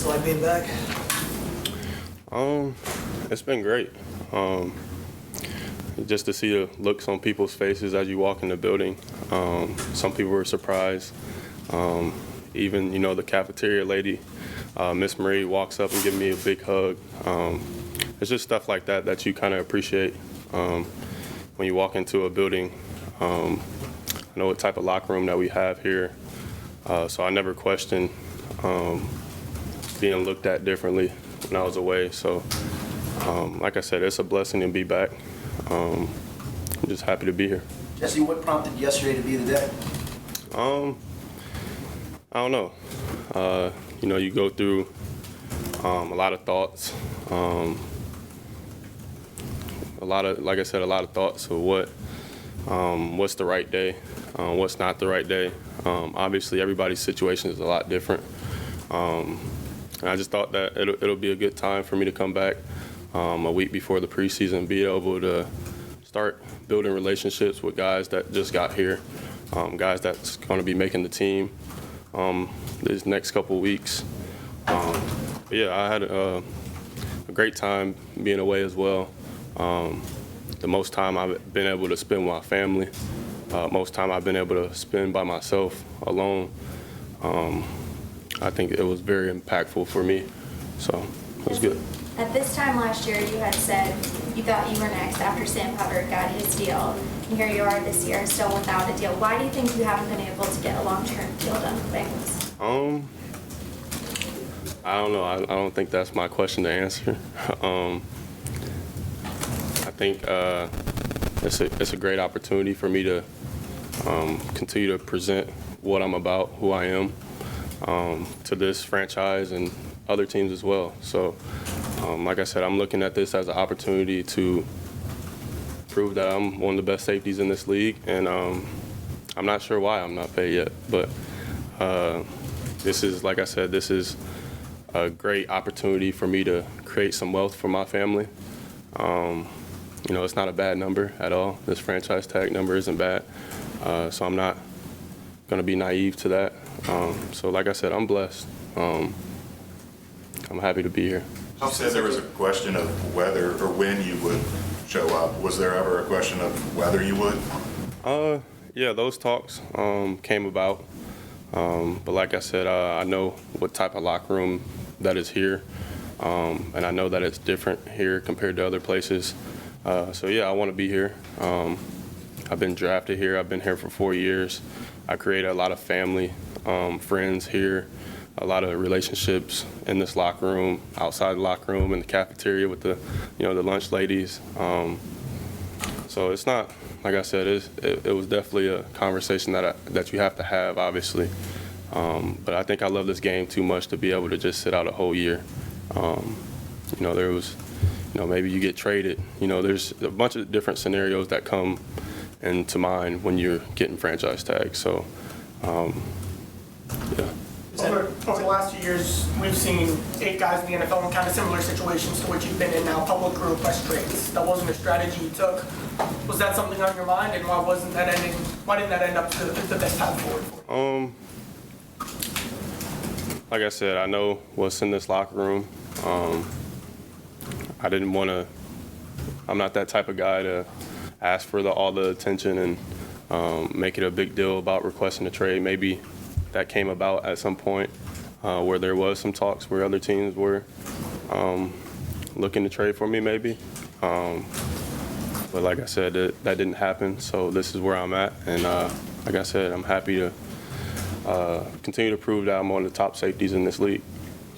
What's it like being back? It's been great. Just to see the looks on people's faces as you walk in the building. Some people were surprised. Even, the cafeteria lady, Miss Marie, walks up and gives me a big hug. It's just stuff like that that you kind of appreciate when you walk into a building. I know what type of locker room that we have here, so I never questioned being looked at differently when I was away. So, like I said, it's a blessing to be back. I'm just happy to be here. Jesse, what prompted yesterday to be the day? I don't know. You go through a lot of thoughts. Like I said, a lot of thoughts of what's the right day, what's not the right day. Obviously, everybody's situation is a lot different. And I just thought that it'll be a good time for me to come back a week before the preseason, be able to start building relationships with guys that just got here, guys that's going to be making the team these next couple weeks. But yeah, I had a great time being away as well. The most time I've been able to spend with my family, most time I've been able to spend by myself alone. I think it was very impactful for me, so it was good. At this time last year, you had said you thought you were next after Sam Hubbard got his deal, and here you are this year still without a deal. Why do you think you haven't been able to get a long-term deal done with the Bengals? I don't know. I don't think that's my question to answer. I think it's a great opportunity for me to continue to present what I'm about, who I am, to this franchise and other teams as well. So, like I said, I'm looking at this as an opportunity to prove that I'm one of the best safeties in this league, and I'm not sure why I'm not paid yet. But this is, like I said, this is a great opportunity for me to create some wealth for my family. It's not a bad number at all. This franchise tag number isn't bad, so I'm not going to be naive to that. So like I said, I'm blessed. I'm happy to be here. You said there was a question of whether or when you would show up. Was there ever a question of whether you would? Yeah, those talks came about. But like I said, I know what type of locker room that is here. And I know that it's different here compared to other places. So yeah, I want to be here. I've been drafted here. I've been here for 4 years. I created a lot of family, friends here, a lot of relationships in this locker room, outside the locker room, in the cafeteria with the lunch ladies. So it's not, like I said, it was definitely a conversation that you have to have, obviously. But I think I love this game too much to be able to just sit out a whole year. There was, maybe you get traded. There's a bunch of different scenarios that come into mind when you're getting franchise tags. So, yeah. Over the last few years, we've seen 8 guys in the NFL in kind of similar situations to what you've been in now, public or request trades. That wasn't a strategy you took. Was that something on your mind, and why didn't that end up the best path forward for you? Like I said, I know what's in this locker room. I didn't want to. I'm not that type of guy to ask for all the attention and make it a big deal about requesting a trade. Maybe that came about at some point where there was some talks where other teams were looking to trade for me, maybe. But like I said, that didn't happen. So this is where I'm at, and like I said, I'm happy to continue to prove that I'm one of the top safeties in this league.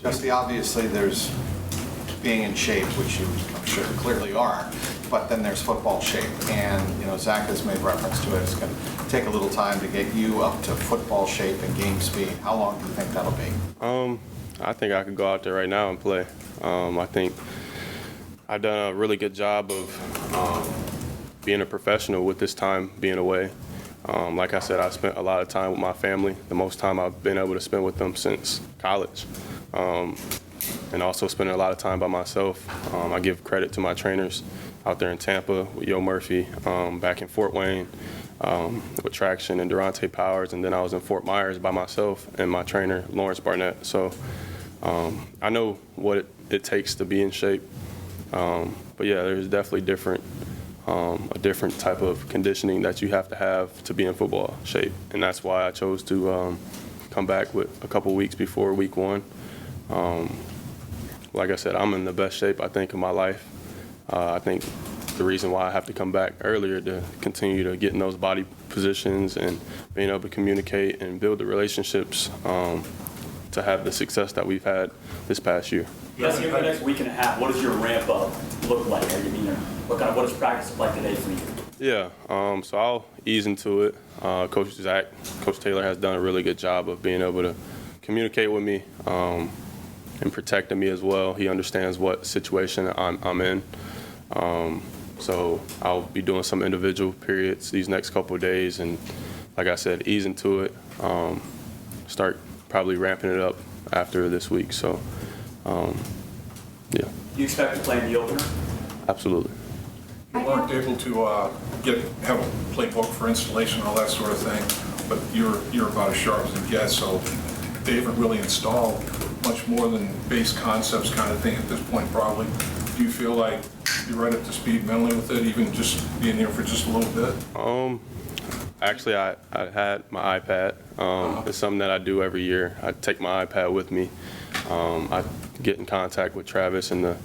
Jesse, obviously there's being in shape, which you, I'm sure, clearly are, but then there's football shape. And, Zach has made reference to it. It's going to take a little time to get you up to football shape and game speed. How long do you think that'll be? I think I could go out there right now and play. I think I've done a really good job of being a professional with this time being away. Like I said, I spent a lot of time with my family, the most time I've been able to spend with them since college. And also spending a lot of time by myself. I give credit to my trainers out there in Tampa with Yo Murphy, back in Fort Wayne with Traction and Durante Powers, and then I was in Fort Myers by myself and my trainer, Lawrence Barnett. So I know what it takes to be in shape. But yeah, there's definitely a different type of conditioning that you have to be in football shape. And that's why I chose to come back with a couple weeks before week 1. Like I said, I'm in the best shape, I think, of my life. I think the reason why I have to come back earlier to continue to get in those body positions and being able to communicate and build the relationships to have the success that we've had this past year. Yes, in the next week and a half, what does your ramp up look like? What does practice look like today for you? Yeah, so I'll ease into it. Coach Taylor has done a really good job of being able to communicate with me and protecting me as well. He understands what situation I'm in. So I'll be doing some individual periods these next couple of days, and like I said, ease into it. Start probably ramping it up after this week. So, yeah. Do you expect to play in the opener? Absolutely. You weren't able to have a playbook for installation, all that sort of thing, but you're about as sharp as it gets, so they haven't really installed much more than base concepts kind of thing at this point, probably. Do you feel like you're right up to speed mentally with it, even just being here for just a little bit? Actually, I had my iPad. It's something that I do every year. I take my iPad with me. I get in contact with Travis and the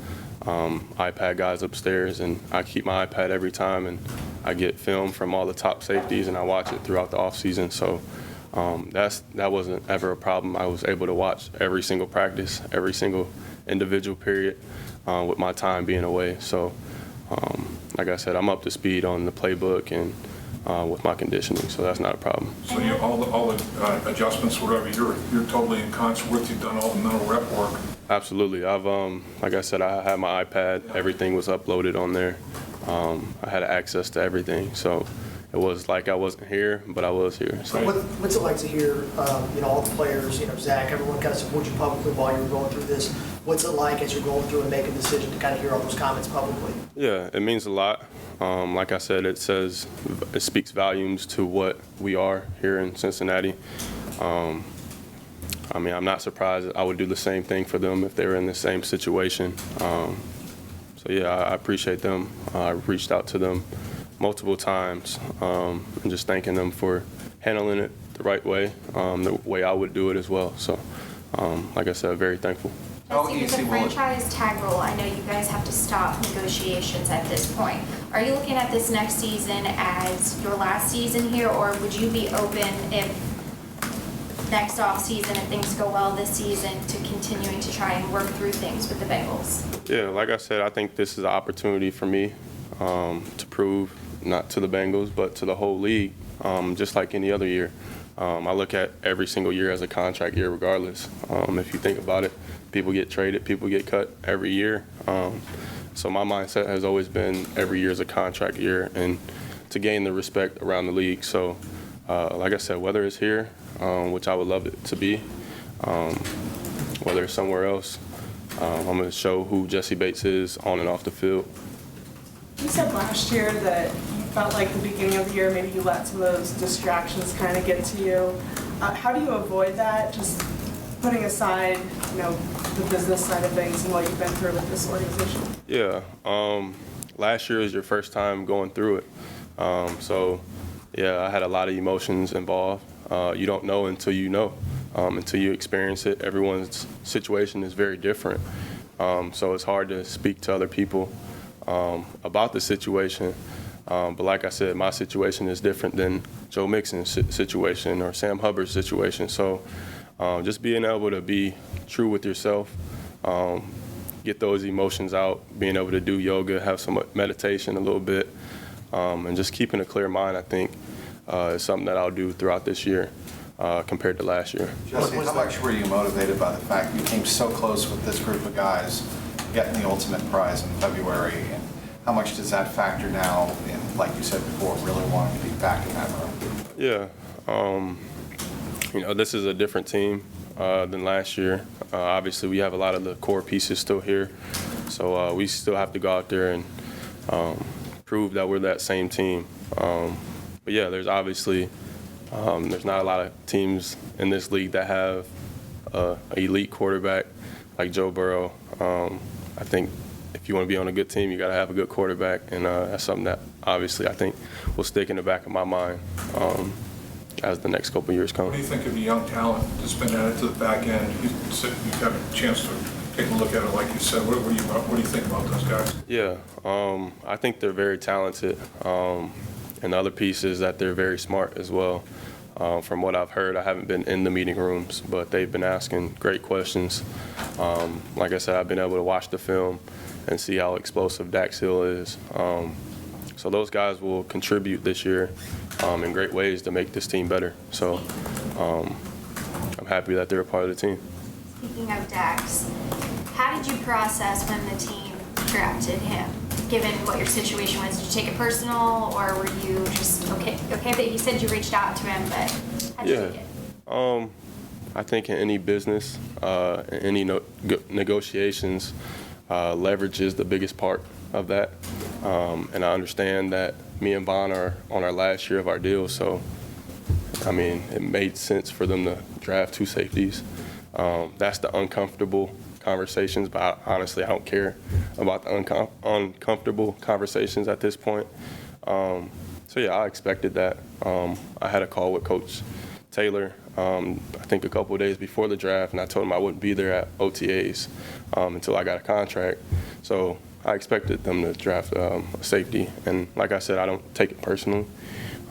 iPad guys upstairs, and I keep my iPad every time, and I get film from all the top safeties, and I watch it throughout the off season. So that wasn't ever a problem. I was able to watch every single practice, every single individual period with my time being away. So like I said, I'm up to speed on the playbook and with my conditioning, so that's not a problem. So all the adjustments, whatever, you're totally in concert with. You've done all the mental rep work. Absolutely. I've like I said, I had my iPad. Everything was uploaded on there. I had access to everything, so it was like I wasn't here, but I was here. So. What's it like to hear, all the players, Zach, everyone kind of support you publicly while you were going through this? What's it like as you're going through and making a decision to kind of hear all those comments publicly? Yeah, it means a lot. Like I said, it speaks volumes to what we are here in Cincinnati. I'm not surprised. I would do the same thing for them if they were in the same situation. So yeah, I appreciate them. I reached out to them multiple times and just thanking them for handling it the right way, the way I would do it as well. So like I said, very thankful. Jesse, with the franchise tag rule, I know you guys have to stop negotiations at this point. Are you looking at this next season as your last season here, or would you be open if next off season, if things go well this season, to continuing to try and work through things with the Bengals? Yeah, like I said, I think this is an opportunity for me to prove, not to the Bengals, but to the whole league, just like any other year. I look at every single year as a contract year regardless. If you think about it, people get traded, people get cut every year. So my mindset has always been every year is a contract year and to gain the respect around the league. So like I said, whether it's here, which I would love it to be, whether it's somewhere else, I'm going to show who Jessie Bates is on and off the field. You said last year that you felt like the beginning of the year, maybe you let some of those distractions kind of get to you. How do you avoid that? Just putting aside, the business side of things and what you've been through with this organization. Yeah, last year was your first time going through it. So, yeah, I had a lot of emotions involved. You don't know until you know, until you experience it. Everyone's situation is very different. So it's hard to speak to other people about the situation. But like I said, my situation is different than Joe Mixon's situation or Sam Hubbard's situation. So just being able to be true with yourself, get those emotions out, being able to do yoga, have some meditation a little bit, and just keeping a clear mind, I think, is something that I'll do throughout this year compared to last year. Jesse, how much were you motivated by the fact you came so close with this group of guys getting the ultimate prize in February? And how much does that factor now in, like you said before, really wanting to be back in that room? Yeah. This is a different team than last year. Obviously, we have a lot of the core pieces still here. So we still have to go out there and prove that we're that same team. But yeah, there's obviously, there's not a lot of teams in this league that have a elite quarterback like Joe Burrow. I think if you want to be on a good team, you got to have a good quarterback, and that's something that obviously I think will stick in the back of my mind as the next couple of years come. What do you think of the young talent that's been added to the back end? You've got a chance to take a look at it, like you said. What do you think about those guys? Yeah, I think they're very talented, and the other piece is that they're very smart as well. From what I've heard, I haven't been in the meeting rooms, but they've been asking great questions. Like I said, I've been able to watch the film and see how explosive Dax Hill is. So those guys will contribute this year in great ways to make this team better. So I'm happy that they're a part of the team. Speaking of Dax, how did you process when the team drafted him, given what your situation was? Did you take it personal, or were you just okay? But you said you reached out to him, but how did you take it? I think in any business, in any negotiations, leverage is the biggest part of that. And I understand that me and Vaughn are on our last year of our deal, so I mean, it made sense for them to draft 2 safeties. That's the uncomfortable conversations, but honestly, I don't care about the uncomfortable conversations at this point. So yeah, I expected that. I had a call with Coach Taylor, I think a couple of days before the draft, and I told him I wouldn't be there at OTAs until I got a contract. So I expected them to draft a safety, and like I said, I don't take it personally.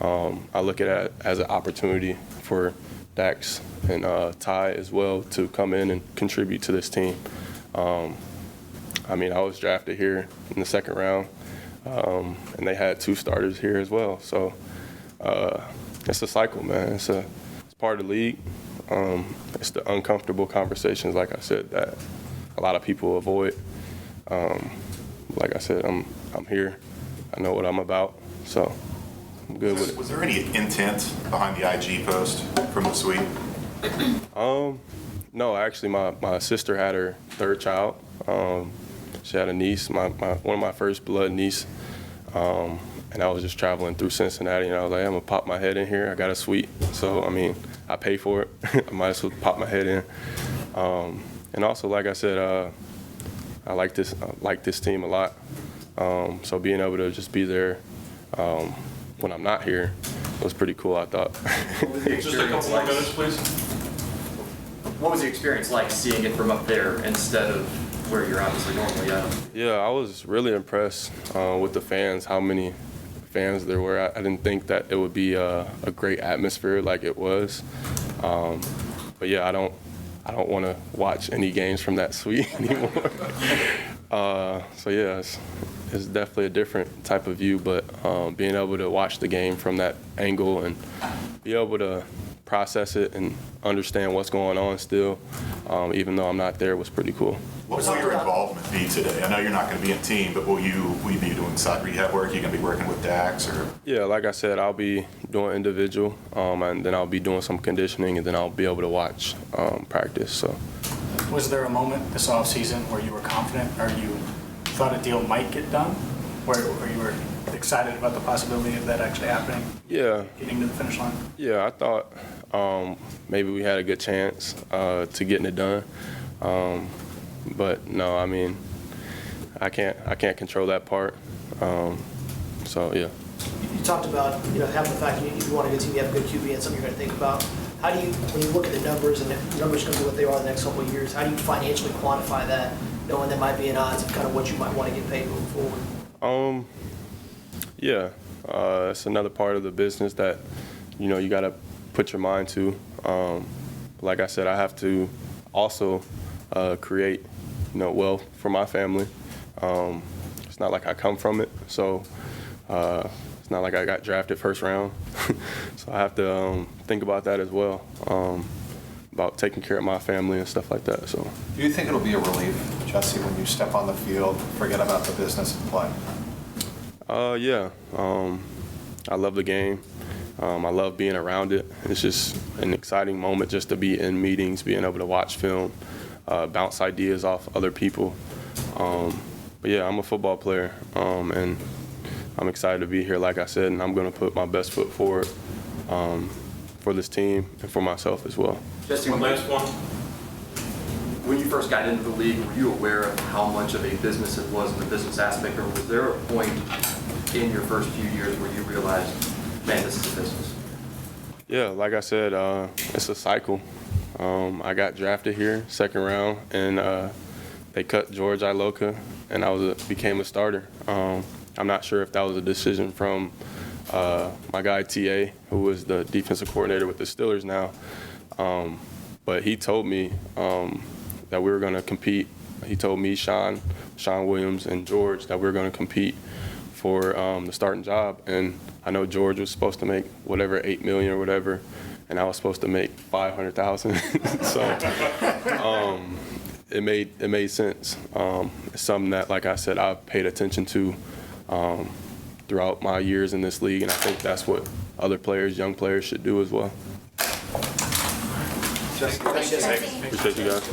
I look at it as an opportunity for Dax and Ty as well to come in and contribute to this team. I mean, I was drafted here in the 2nd round, and they had 2 starters here as well. So it's a cycle, man. It's part of the league. It's the uncomfortable conversations, like I said, that a lot of people avoid. Like I said, I'm here. I know what I'm about, so I'm good with it. Was there any intent behind the IG post from the suite? No, actually, my sister had her 3rd child. She had a niece, one of my first blood niece, and I was just traveling through Cincinnati, and I was like, I'm gonna pop my head in here. I got a suite, so I mean, I pay for it. I might as well pop my head in. And also, like I said, I like this team a lot. So being able to just be there when I'm not here was pretty cool, I thought. Just a couple more minutes, please. What was the experience like seeing it from up there instead of where you're obviously normally at? Yeah, I was really impressed with the fans, how many fans there were. I didn't think that it would be a great atmosphere like it was. But yeah, I don't want to watch any games from that suite anymore. So yeah, it's definitely a different type of view, but being able to watch the game from that angle and be able to process it and understand what's going on still, even though I'm not there, was pretty cool. What will your involvement be today? I know you're not going to be in team, but will you be doing side rehab work? Are you going to be working with Dax? Or? Yeah, like I said, I'll be doing individual, and then I'll be doing some conditioning, and then I'll be able to watch practice. So, was there a moment this offseason where you were confident or you thought a deal might get done, where you were excited about the possibility of that actually happening? Yeah. Getting to the finish line? Yeah, I thought maybe we had a good chance to getting it done. But no, I mean, I can't control that part. So yeah. You talked about having the fact that you want a good team, you have a good QB, and something you're going to think about. How do you, when you look at the numbers and the numbers going to be what they are the next couple of years, how do you financially quantify that, knowing there might be an odds of kind of what you might want to get paid moving forward? Yeah, it's another part of the business that you got to put your mind to. Like I said, I have to also create wealth for my family. It's not like I come from it, so it's not like I got drafted 1st round. So I have to think about that as well, about taking care of my family and stuff like that. So, do you think it'll be a relief, Jesse, when you step on the field, forget about the business and play? Yeah, I love the game. I love being around it. It's just an exciting moment just to be in meetings, being able to watch film, bounce ideas off other people. But yeah, I'm a football player, and I'm excited to be here, like I said, and I'm going to put my best foot forward for this team and for myself as well. Jesse, one last one. when you first got into the league, were you aware of how much of a business it was and the business aspect, or was there a point in your first few years where you realized, man, this is a business? Yeah, like I said, it's a cycle. I got drafted here, second round, and they cut George Iloka, and I became a starter. I'm not sure if that was a decision from my guy T.A., who was the defensive coordinator with the Steelers now, but he told me that we were going to compete. He told me, Sean Williams, and George that we were going to compete for the starting job, and I know George was supposed to make whatever, $8 million or whatever, and I was supposed to make $500,000. So it made sense. It's something that, like I said, I've paid attention to throughout my years in this league, and I think that's what other players, young players, should do as well. Jesse, Thanks, Jesse. Appreciate you guys.